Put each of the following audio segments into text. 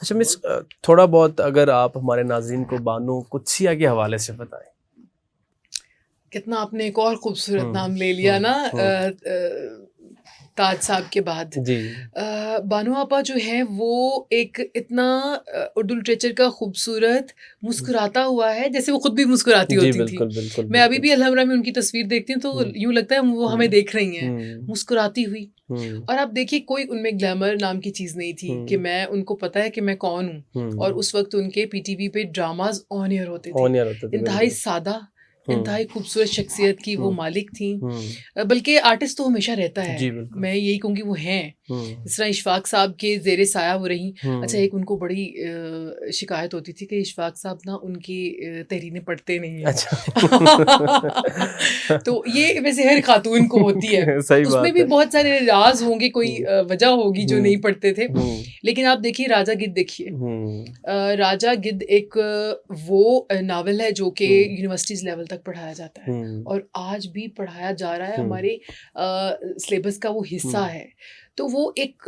अच्छा मिस, थोड़ा बहुत अगर आप हमारे नाज़रीन को बानो कुद्सिया के हवाले से बताएं। कितना आपने एक और खूबसूरत नाम ले लिया ना ताज साहब के बाद। जी बानो आपा जो है वो एक इतना उर्दू लिटरेचर का खूबसूरत मुस्कुराता हुआ है, जैसे वो खुद भी मुस्कुराती जी होती थी। बिल्कुल बिल्कुल मैं अभी बिल्कुल। भी अलहमरा में उनकी तस्वीर देखती हूँ तो यूँ लगता है वो हमें देख रही हैं मुस्कुराती हुई। और आप देखिए कोई उनमें ग्लैमर नाम की चीज़ नहीं थी कि मैं उनको पता है कि मैं कौन हूँ। और उस वक्त उनके पीटीवी पे ड्रामाज ऑन एयर होते थे। ऑन एयर होता था इंतहाई बिल्कुल। सादा, इंतहाई खूबसूरत शख्सियत की वो मालिक थी। बल्कि आर्टिस्ट तो हमेशा रहता है, जी बिल्कुल। मैं यही कहूँगी वो हैं। जिस तरह इशफाक साहब के ज़ेरे साया वो रही। अच्छा, एक उनको बड़ी शिकायत होती थी कि इशफाक साहब ना उनकी तहरीरें पढ़ते नहीं हैं। अच्छा तो ये वैसे हर खातून को होती है। सही उसमें बात भी है। बहुत सारे राज होंगे, कोई वजह होगी जो नहीं पढ़ते थे। हम्म लेकिन आप देखिए राजा गिद्ध देखिए। राजा गिद्ध एक वो नावल है जो कि यूनिवर्सिटीज़ लेवल तक पढ़ाया जाता है और आज भी पढ़ाया जा रहा है, हमारे सिलेबस का वो हिस्सा है। तो वो एक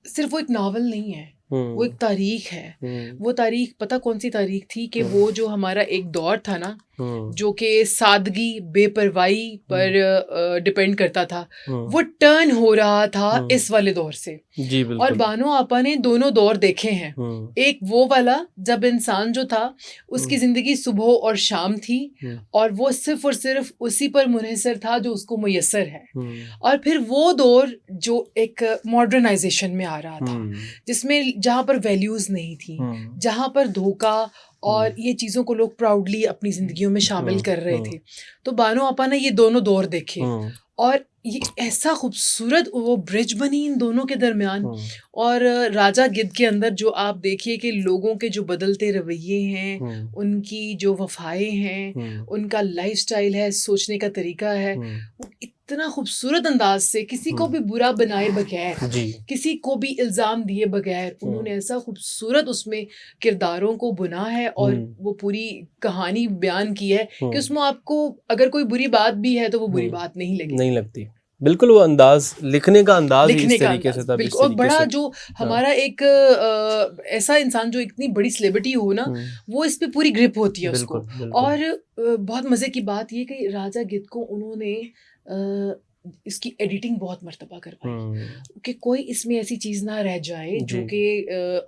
सिर्फ वो एक नावल नहीं है, वो एक तारीख है। वो तारीख पता कौन सी तारीख थी कि वो जो हमारा एक दौर था ना जो कि सादगी बेपरवाही पर डिपेंड करता था, वो टर्न हो रहा था इस वाले दौर से। जी और बिल्कुल। बानो आपा ने दोनों दौर देखे हैं। एक वो वाला जब इंसान जो था उसकी ज़िंदगी सुबह और शाम थी और वो सिर्फ और सिर्फ उसी पर मुनहसर था जो उसको मुयस्सर है। और फिर वो दौर जो एक मॉडर्नाइजेशन में आ रहा था, जिसमें जहाँ पर वैल्यूज़ नहीं थी, जहाँ पर धोखा और ये चीज़ों को लोग प्राउडली अपनी ज़िंदगियों में शामिल कर रहे थे। तो बानो आपा ने ये दोनों दौर देखे और ये ऐसा खूबसूरत वो ब्रिज बनी इन दोनों के दरमियान। और राजा गिद्ध के अंदर जो आप देखिए कि लोगों के जो बदलते रवैये हैं, उनकी जो वफ़ाएं हैं, उनका लाइफस्टाइल है, सोचने का तरीका है, वो इतना खूबसूरत अंदाज से किसी को भी बुरा बनाए बगैर, किसी को भी इल्ज़ाम दिए बगैर उन्होंने ऐसा खूबसूरत उसमें किरदारों को बुना है और वो पूरी कहानी बयान की है कि उसमें आपको अगर कोई बुरी बात भी है तो वो बुरी बात नहीं लगती। बिल्कुल। वो अंदाज, लिखने का अंदाज ही लिखने इस का तरीके से अंदाज था, इस बिल्कुल। और तरीके बड़ा से। जो हमारा एक ऐसा इंसान जो इतनी बड़ी सेलिब्रिटी हो ना, वो इस पे पूरी ग्रिप होती है उसको। बिल्कुल बिल्कुल। और बहुत मज़े की बात ये कि राजा गिद्ध को उन्होंने इसकी एडिटिंग बहुत मर्तबा करवाई कि कोई इसमें ऐसी चीज़ ना रह जाए जो कि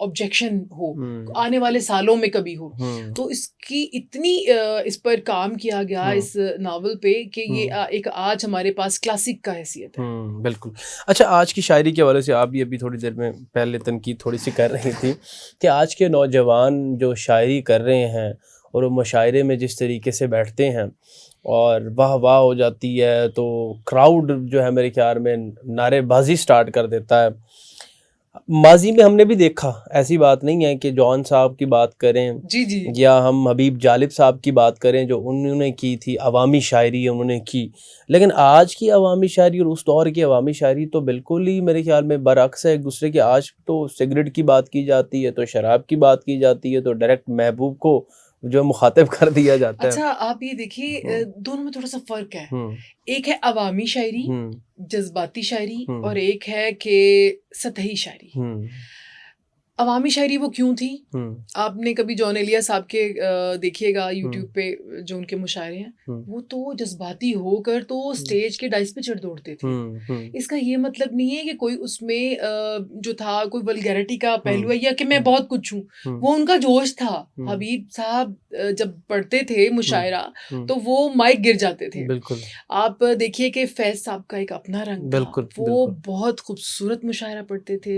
ऑब्जेक्शन हो आने वाले सालों में कभी हो। तो इसकी इतनी इस पर काम किया गया इस नावल पे कि ये एक आज हमारे पास क्लासिक का हैसियत है। बिल्कुल। अच्छा, आज की शायरी के हवाले से आप भी अभी थोड़ी देर में पहले तनकीद थोड़ी सी कर रही थी कि आज के नौजवान जो शायरी कर रहे हैं और वो मुशायरे में जिस तरीके से बैठते हैं और वाह वाह हो जाती है, तो क्राउड जो है मेरे ख्याल में नारेबाजी स्टार्ट कर देता है। माजी में हमने भी देखा, ऐसी बात नहीं है कि जॉन साहब की बात करें जी या हम हबीब जालिब साहब की बात करें जो उन्होंने की थी, अवामी शायरी उन्होंने की, लेकिन आज की अवामी शायरी और उस दौर की अवामी शायरी तो बिल्कुल ही मेरे ख्याल में बरअक्स है एक दूसरे के। आज तो सिगरेट की बात की जाती है, तो शराब की बात की जाती है, तो डायरेक्ट महबूब को जो मुखातिब कर दिया जाता है। अच्छा, आप ये देखिए दोनों में थोड़ा सा फ़र्क है। एक है अवामी शायरी, जज़्बाती शायरी और एक है कि सतही शायरी। अवामी शायरी वो क्यों थी? आपने कभी जॉन एलिया साहब के देखिएगा यूट्यूब पे जो उनके मुशायरे हैं, वो तो जज़्बाती होकर तो स्टेज के डाइस पे चढ़ दौड़ते थे। इसका ये मतलब नहीं है कि कोई उसमें जो था कोई वल्गैरिटी का पहलू है या कि मैं बहुत कुछ हूँ। वो उनका जोश था। हबीब साहब जब पढ़ते थे मुशायरा तो वो माइक गिर जाते थे। बिल्कुल। आप देखिए कि फैज़ साहब का एक अपना रंग था। बिल्कुल वो बिल्कुल। बहुत खूबसूरत मुशायरा पढ़ते थे।